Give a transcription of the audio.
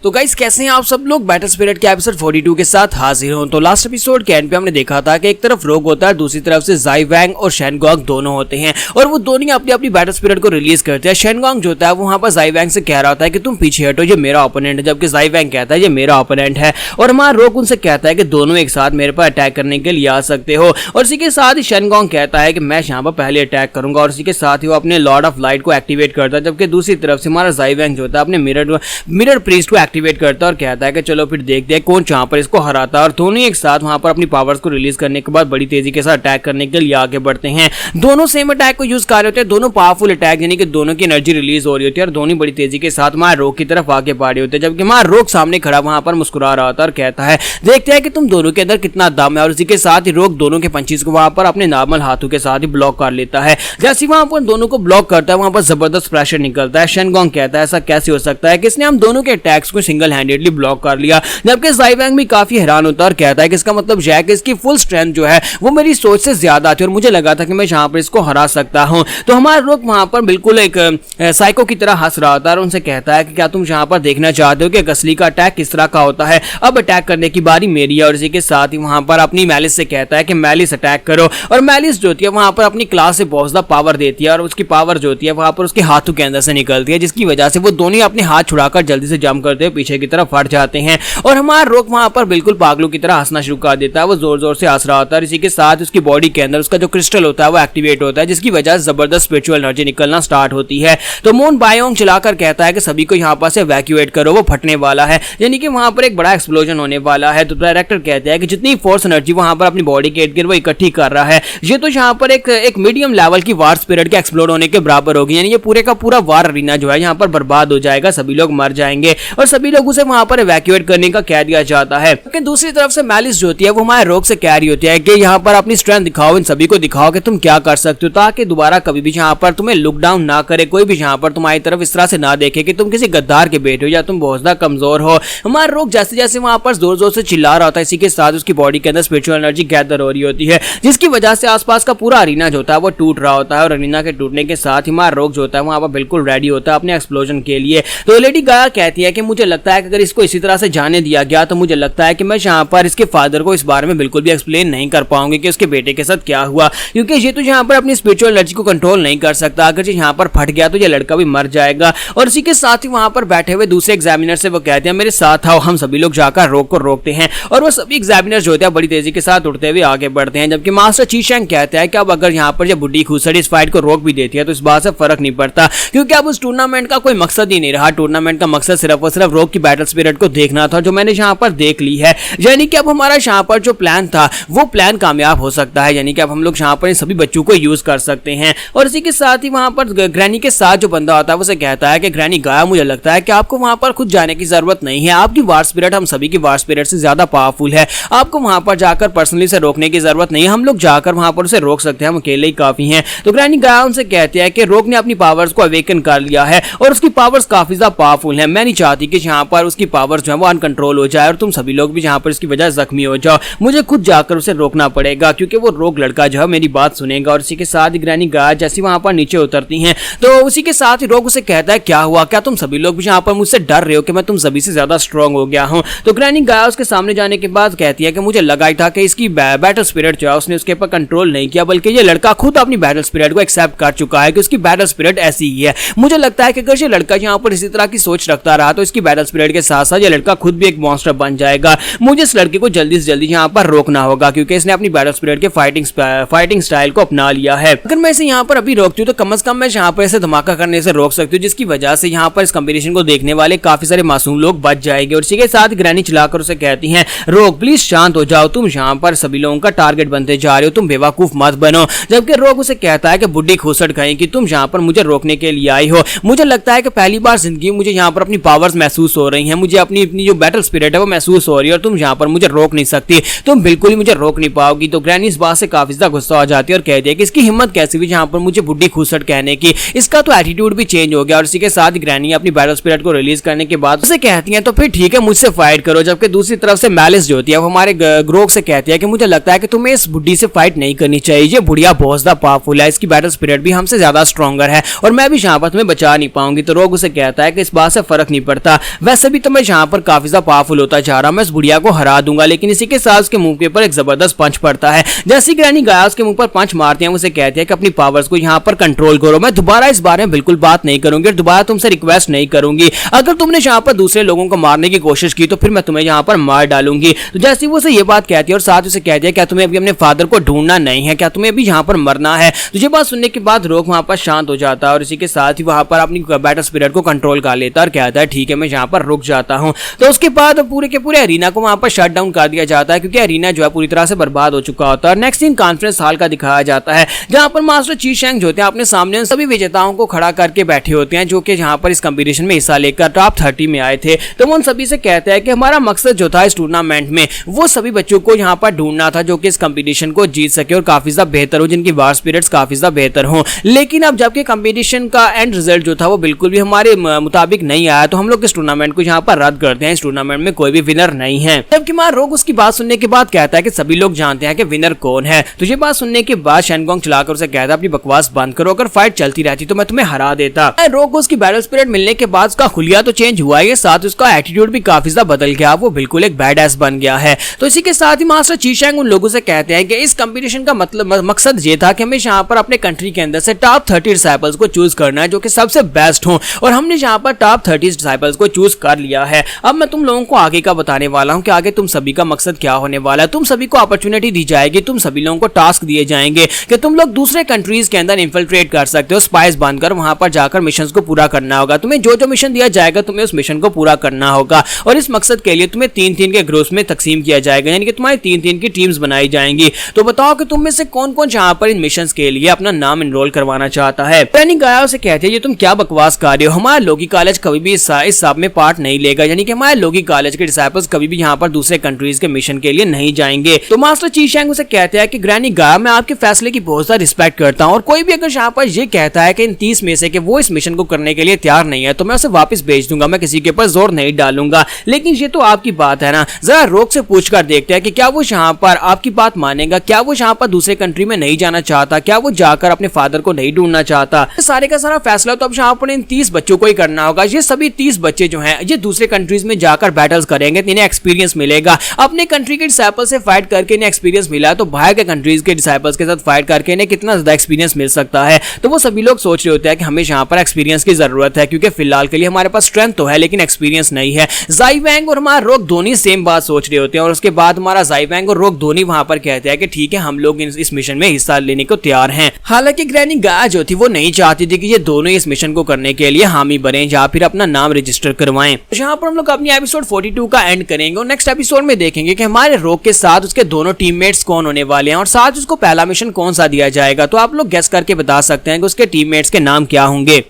तो गाइस कैसे हैं आप सब लोग। बैटल स्पिरिट के एपिसोड 42 के साथ हाजिर हूं। तो लास्ट एपिसोड के एंड पे हमने देखा था कि एक तरफ रोग होता है, दूसरी तरफ से जाई वैंग और शेनगोंग दोनों होते हैं और वो दोनों अपनी अपनी बैटल स्पिरिट को रिलीज करते हैं। शेनगोंग जो होता है वो वहां पर जाई वैंग से कह रहा होता है कि तुम पीछे हटो, ये मेरा ओपोनेंट है, जबकि जाई वैंग कहता है ये मेरा ओपोनेंट है। और हमारा रोग उनसे कहता है कि दोनों एक साथ मेरे पर अटैक करने के लिए आ सकते हो। और इसी के साथ ही शेनगोंग कहता है कि मैं यहाँ पर पहले अटैक करूंगा और इसी के साथ ही वो अपने लॉर्ड ऑफ लाइट को एक्टिवेट करता है, जबकि दूसरी तरफ से हमारा जाई वैंग जो होता है अपने मिरर प्रीस्ट को एक्टिवेट करता है और कहता है कि चलो फिर देखते हैं कौन जहां पर इसको हराता है। और दोनों एक साथ वहां पर अपनी पावर्स को रिलीज करने के बाद बड़ी तेजी के साथ अटैक करने के लिए आगे बढ़ते हैं। दोनों सेम अटैक को यूज कर रहे होते हैं, दोनों पावरफुल अटैक, यानी कि दोनों की एनर्जी रिलीज हो रही होती है और दोनों बड़ी तेजी के साथ हमारे रोग की तरफ आगे बढ़ रहे होते हैं, जबकि हमारा रोग सामने खड़ा वहां पर मुस्कुरा रहा होता है और कहता है देखते हैं कि तुम दोनों के अंदर कितना दम है। और इसी के साथ ही रोग दोनों के पंचेस को वहां पर अपने नॉर्मल हाथों के साथ ही ब्लॉक कर लेता है। जैसे वहां पर दोनों को ब्लॉक करता है वहां पर जबरदस्त प्रेशर निकलता है। शेनगोंग कहता है ऐसा कैसे हो सकता है कि इसने हम दोनों के अटैक्स को सिंगल हैंडेडली ब्लॉक कर लिया, जबकि जाई वैंग भी काफी हैरान होता है और कहता है कि इसका मतलब यह है कि इसकी फुल स्ट्रेंथ जो है वो मेरी सोच से ज्यादा थी और मुझे लगा था कि मैं यहां पर इसको हरा सकता हूं। तो हमारा रोग वहां पर बिल्कुल एक साइको की तरह हंस रहा होता है और उनसे कहता है कि क्या तुम यहां पर देखना चाहते हो कि असली का अटैक किस तरह का होता है, अब अटैक करने की बारी मेरी है। और इसी के साथ ही वहां पर अपनी मैलिस से कहता है कि मैलिस अटैक करो। और मैलिस जो होती है वहां पर अपनी क्लास से बहुत ज्यादा पावर देती है और उसकी पावर जो होती है वहां पर उसके हाथों के अंदर से निकलती है, जिसकी वजह से वो दोनों अपने हाथ छुड़ाकर जल्दी से जंप करते हुए पीछे की तरफ हट जाते हैं। और हमारा रोग वहां पर बिल्कुल पागलों की तरह हंसना शुरू कर देता है, वो जोर जोर से हंस रहा होता है। इसी के साथ उसकी बॉडी के अंदर उसका जो क्रिस्टल होता है वो एक्टिवेट होता है, जिसकी वजह से जबरदस्त स्पिरिचुअल एनर्जी निकलना स्टार्ट होती है। तो मून बायोंग चलाकर कहता है कि सभी को यहाँ पर से इवैक्यूएट करो, वो फटने वाला है, यानी कि वहां पर एक बड़ा एक्सप्लोजन होने वाला है। तो डायरेक्टर कहते हैं कि जितनी फोर्स एनर्जी वहां पर अपनी बॉडी के इर्द-गिर्द वो इकट्ठी कर रहा है, ये तो यहाँ पर एक मीडियम लेवल की वार स्पिरिट के एक्सप्लोड होने के बराबर होगी, यानी ये पूरे का पूरा वार अरीना जो है यहाँ पर बर्बाद हो जाएगा, सभी लोग मर जाएंगे और सभी लोगों से वहां पर इवैक्यूएट करने का कह दिया जाता है। लेकिन दूसरी तरफ से मैलिस जो होती है वो हमारे रोग से कह रही होती है कि यहाँ पर अपनी स्ट्रेंथ दिखाओ, इन सभी को दिखाओ कि तुम क्या कर सकते हो, ताकि दोबारा कभी भी यहाँ पर तुम्हें लुक डाउन ना करे, कोई भी यहाँ पर तुम्हारी तरफ इस तरह से ना देखे कि तुम किसी गद्दार के बेटे हो या तुम बहुत ज्यादा कमजोर हो। हमारा रोग जैसे जैसे वहां पर जोर जोर से चिल्ला रहा होता है, इसी के साथ उसकी बॉडी के अंदर स्पिरिचुअल एनर्जी गैदर हो रही होती है, जिसकी वजह से आसपास का पूरा अरीना जो होता है वो टूट रहा होता है। और अरीना के टूटने के साथ ही हमारा रोग जो होता है वहां पर बिल्कुल रेडी होता है अपने एक्सप्लोजन के लिए। तो लेडी गागा कहती है कि मुझे लगता है कि अगर इसको इसी तरह से जाने दिया गया तो मुझे लगता है कि मैं यहाँ पर इसके फादर को इस बारे में बिल्कुल भी एक्सप्लेन नहीं कर पाऊंगी कि उसके बेटे के साथ क्या हुआ, क्योंकि ये तो यहाँ पर अपनी स्पिरिचुअल एनर्जी को कंट्रोल नहीं कर सकता, अगर ये यहाँ पर फट गया तो ये लड़का भी मर जाएगा। और इसी के साथ ही वहां पर बैठे हुए दूसरे एग्जामिनर से वो कहते हैं मेरे साथ आओ, हम सभी लोग जाकर रोग को रोकते हैं। और वो सभी एग्जामिनर जो होते हैं बड़ी तेजी के साथ उठते हुए आगे बढ़ते हैं, जबकि मास्टर चीशेंग कहता है कि अब अगर यहाँ पर ये बुड्ढी खूसड़ी इस फाइट को रोक भी देती है तो इस बात से फर्क नहीं पड़ता, क्योंकि अब उस टूर्नामेंट का कोई मकसद ही नहीं रहा। टूर्नामेंट का मकसद सिर्फ और सिर्फ रोग की बैटल स्पिरिट को देखना था, जो मैंने यहाँ पर देख ली है, यानी कि अब हमारा यहाँ पर जो प्लान था वो प्लान कामयाब हो सकता है, यानी कि अब हम लोग यहाँ पर इन सभी बच्चों को यूज कर सकते हैं। और इसी के साथ ही वहां पर ग्रैनी के साथ जो बंदा होता है वो कहता है कि ग्रैनी गाया, मुझे लगता है कि आपको वहां पर खुद जाने की जरूरत नहीं है, आपकी वार स्पिरिट हम सभी की वार स्पिरिट से ज्यादा पावरफुल है, आपको वहां पर जाकर पर्सनली से रोकने की जरूरत नहीं है, हम लोग जाकर वहां पर उसे रोक सकते हैं, हम अकेले ही काफी हैं। तो ग्रैनी गाया उनसे कहते हैं कि रोग ने अपनी पावर्स को अवेकन कर लिया है और उसकी पावर्स काफी ज्यादा पावरफुल है, मैं नहीं चाहती कि यहाँ पर उसकी पावर्स जो है वो अनकंट्रोल हो जाए और तुम सभी लोग भी यहाँ पर इसकी वजह जख्मी हो जाओ, मुझे खुद जाकर उसे रोकना पड़ेगा, क्योंकि वो रोग लड़का जो है मेरी बात सुनेगा। और इसी के साथ ग्रैनी गाया जैसी वहां पर नीचे उतरती हैं तो उसी के साथ ही रोग उसे कहता है क्या हुआ, क्या तुम सभी लोग भी यहाँ पर मुझसे डर रहे हो कि मैं तुम सभी से ज्यादा स्ट्रांग हो गया हूँ। तो ग्रैनी गाया उसके सामने जाने के बाद कहती है कि मुझे लगा ही था कि इसकी बैटल स्पिरिट जो है उसने उसके ऊपर कंट्रोल नहीं किया, बल्कि ये लड़का खुद अपनी बैटल स्पिरिट को एक्सेप्ट कर चुका है कि उसकी बैटल स्पिरिट ऐसी ही है। मुझे लगता है कि अगर ये लड़का यहाँ पर इसी तरह की सोच रखता रहा तो इसकी बैटल स्पिरिट के साथ साथ ये लड़का खुद भी एक मॉन्स्टर बन जाएगा। मुझे इस लड़के को जल्दी से जल्दी यहाँ पर रोकना होगा, क्योंकि इसने अपनी बैटल स्पिरिट के फाइटिंग स्टाइल को अपना लिया है। अगर मैं इसे यहाँ पर अभी रोकती हूँ तो कम से कम मैं यहाँ पर इसे धमाका करने से रोक सकती हूँ, जिसकी वजह से यहाँ पर इस कंपटीशन को देखने वाले काफी सारे मासूम लोग बच जाएंगे। और इसी के साथ ग्रैनी चलाकर उसे कहती हैं रोग प्लीज शांत हो जाओ, तुम यहाँ पर सभी लोगों का टारगेट बनते जा रहे हो, तुम बेवकूफ मत बनो। जबकि रोग उसे कहता है कि बुड्ढी खूसट कहीं कि तुम यहाँ पर मुझे रोकने के लिए आई हो, मुझे लगता है कि पहली बार जिंदगी मुझे यहाँ पर अपनी पावर्स महसूस हो रही हैं, मुझे अपनी जो बैटल स्पिरिट है वो महसूस हो रही है और तुम यहाँ पर मुझे रोक नहीं सकती, तुम बिल्कुल ही मुझे रोक नहीं पाओगी। तो ग्रैनी इस बात से काफी ज्यादा गुस्सा हो जाती है और कहती है कि इसकी हिम्मत कैसी हुई यहाँ पर मुझे बुड्ढी खूसट कहने की, इसका तो एटीट्यूड भी चेंज हो गया। और इसी के साथ ग्रैनी अपनी बैटल स्पिरिट को रिलीज करने के बाद उसे कहती है तो फिर ठीक है मुझसे फाइट करो। जबकि दूसरी तरफ से मैलिस जो होती है वो हमारे ग्रोग से कहती है कि मुझे लगता है कि तुम्हें इस बुड्ढी से फाइट नहीं करनी चाहिए, ये बुढ़िया बहुत ज्यादा पावरफुल है, इसकी बैटल स्पिरिट भी हमसे ज्यादा स्ट्रॉन्गर है और मैं भी यहाँ पर तुम्हें बचा नहीं पाऊंगी। तो रोग उसे कहता है कि इस बात से फर्क नहीं पड़ता, वैसे भी तो मैं यहाँ पर काफी ज्यादा पावरफुल होता जा रहा हूँ, मैं इस बुढ़िया को हरा दूंगा। लेकिन इसी के साथ उसके मुंह के ऊपर एक जबरदस्त पंच पड़ता है। जैसी ग्रैनी गाया उसके मुंह पर पंच मारती है, उसे कहती है कि अपनी पावर्स को यहाँ पर कंट्रोल करो। मैं दोबारा इस बारे में बिल्कुल बात नहीं करूंगी और दोबारा तुमसे रिक्वेस्ट नहीं करूंगी। अगर तुमने यहाँ पर दूसरे लोगों को मारने की कोशिश की तो फिर मैं तुम्हें यहाँ पर मार डालूंगी। तो जैसे वो उसे ये बात कहती है और साथ उसे कहती है क्या तुम्हें अभी अपने फादर को ढूंढना नहीं है, क्या तुम्हें अभी यहाँ पर मरना है। तो ये बात सुनने के बाद रोक वहां पर शांत हो जाता है और इसी के साथ ही वहां पर अपनी बैटल स्पिरिट को कंट्रोल कर लेता है और कहता है ठीक है मैं यहाँ पर रुक जाता हूँ। तो उसके बाद पूरे के पूरे अरीना को वहां पर शट डाउन कर दिया जाता है क्योंकि अरीना जो है पूरी तरह से बर्बाद हो चुका होता है। नेक्स्ट सीन कॉन्फ्रेंस हॉल का दिखाया जाता है जहां पर मास्टर ची शेंग जो होते हैं अपने सामने उन सभी विजेताओं को खड़ा करके बैठे होते हैं जो कि यहाँ पर इस कंपटीशन में हिस्सा लेकर टॉप 30 में आए थे। तो वो उन सभी से कहते हैं कि हमारा मकसद जो था इस टूर्नामेंट में वो सभी बच्चों को यहाँ पर ढूंढना था जो कि इस कंपटीशन को जीत सके और काफी ज्यादा बेहतर हो, जिनकी वार स्पिरिट्स काफी ज्यादा बेहतर हो। लेकिन अब जबकि कंपटीशन का एंड रिजल्ट जो था वो बिल्कुल भी हमारे मुताबिक नहीं आया तो हम लोग इस टूर्नामेंट को यहाँ पर रद्द करते हैं। इस टूर्नामेंट में कोई भी विनर नहीं है। जबकि मां रोग उसकी बात सुनने के बाद कहता है कि सभी लोग जानते हैं कि विनर कौन है। तो ये बात सुनने के बाद शेनगोंग चलाकर उसे कहता है अपनी बकवास बंद करो, अगर फाइट चलती रहती तो मैं तुम्हें हरा देता। रोग को उसकी बैटल स्पिरिट मिलने के बाद उसका हुलिया तो चेंज हुआ है, साथ उसका एटीट्यूड भी काफी ज्यादा बदल गया, वो बिल्कुल एक बैड एस बन गया है। तो इसी के साथ ही मास्टर ची शेंग उन लोगों से कहते हैं कि इस कंपटीशन का मतलब मकसद ये था कि हमें यहाँ पर अपने कंट्री के अंदर से टॉप 30 डिसाइपल्स को चूज करना है जो कि सबसे बेस्ट हो और हमने यहाँ पर टॉप 30 डिसाइपल्स को चूज कर लिया है। अब मैं तुम लोगों को आगे का बताने वाला हूँ कि आगे तुम सभी का मकसद क्या होने वाला है। तुम सभी को अपॉर्चुनिटी दी जाएगी, तुम सभी लोगों को टास्क दिए जाएंगे कि तुम लोग दूसरे कंट्रीज के अंदर इन्फिल्ट्रेट कर सकते हो, स्पाइस बांधकर वहां पर जाकर मिशन को पूरा करना होगा। तुम्हें जो जो मिशन दिया जाएगा तुम्हें उस मिशन को पूरा करना होगा और इस मकसद के लिए तुम्हें 3-3 के ग्रुप्स में तकसीम किया जाएगा, यानी कि तुम्हारी 3-3 की टीम्स बनाई जाएंगी। तो बताओ कि तुम में से कौन कौन यहाँ पर इन मिशन के लिए अपना नाम एनरोल करवाना चाहता है। ट्रेनिंग गाया उसे कहते हैं ये तुम क्या बकवास कर रहे हो, हमारा लोगी कॉलेज कभी भी इस सब में पार्ट नहीं लेगा, यानी कि हमारे लोगी कॉलेज के डिसाइपल्स कभी भी यहाँ पर दूसरे कंट्रीज के मिशन के लिए नहीं जाएंगे। तो मास्टर ची शेंग उसे कहते हैं कि ग्रैनी गाया मैं आपके फैसले की बहुत ज्यादा रिस्पेक्ट करता हूँ और कोई भी अगर यहाँ पर ये कहता है कि इन 30 में से कि वो इस मिशन को करने के लिए तैयार नहीं है तो मैं उसे वापस भेज दूंगा, मैं किसी के ऊपर जोर नहीं डालूंगा। लेकिन ये तो आपकी बात है ना, जरा रोक से पूछकर देखते हैं कि क्या वो यहाँ पर आपकी बात मानेगा, क्या वो यहाँ पर दूसरे कंट्री में नहीं जाना चाहता, क्या वो जाकर अपने फादर को नहीं ढूंढना चाहता। सारे का सारा फैसला तो अब यहाँ पर इन 30 बच्चों को ही करना होगा। ये सभी 30 बच्चे जो हैं ये दूसरे कंट्रीज में जाकर बैटल्स करेंगे, इन्हें एक्सपीरियंस मिलेगा। अपने कंट्री के डिसाइपल से फाइट करके इन्हें एक्सपीरियंस मिला तो बाहर के कंट्रीज के डिसाइपल्स के साथ फाइट करके इन्हें कितना ज्यादा एक्सपीरियंस मिल सकता है। तो वो सभी लोग सोच रहे होते हैं कि हमें यहाँ पर एक्सपीरियंस की जरूरत है क्योंकि फिलहाल के लिए हमारे पास स्ट्रेंथ तो है लेकिन एक्सपीरियंस नहीं है। ज़ाई वैंग और हमारा रोग दोनों सेम बात सोच रहे होते हैं और उसके बाद हमारा ज़ाई वैंग और रोग दोनों वहां पर कहते हैं कि ठीक है हम लोग इस मिशन में हिस्सा लेने को तैयार हैं। हालांकि ग्रैनी गाया जो थी वो नहीं चाहती थी कि ये दोनों इस मिशन को करने के लिए हामी बने या फिर अपना नाम रजिस्टर करवाएं। यहाँ पर हम लोग अपनी एपिसोड 42 का एंड करेंगे और नेक्स्ट एपिसोड में देखेंगे कि हमारे रोग के साथ उसके दोनों टीममेट्स कौन होने वाले हैं और साथ उसको पहला मिशन कौन सा दिया जाएगा। तो आप लोग गेस करके बता सकते हैं कि उसके टीममेट्स के नाम क्या होंगे।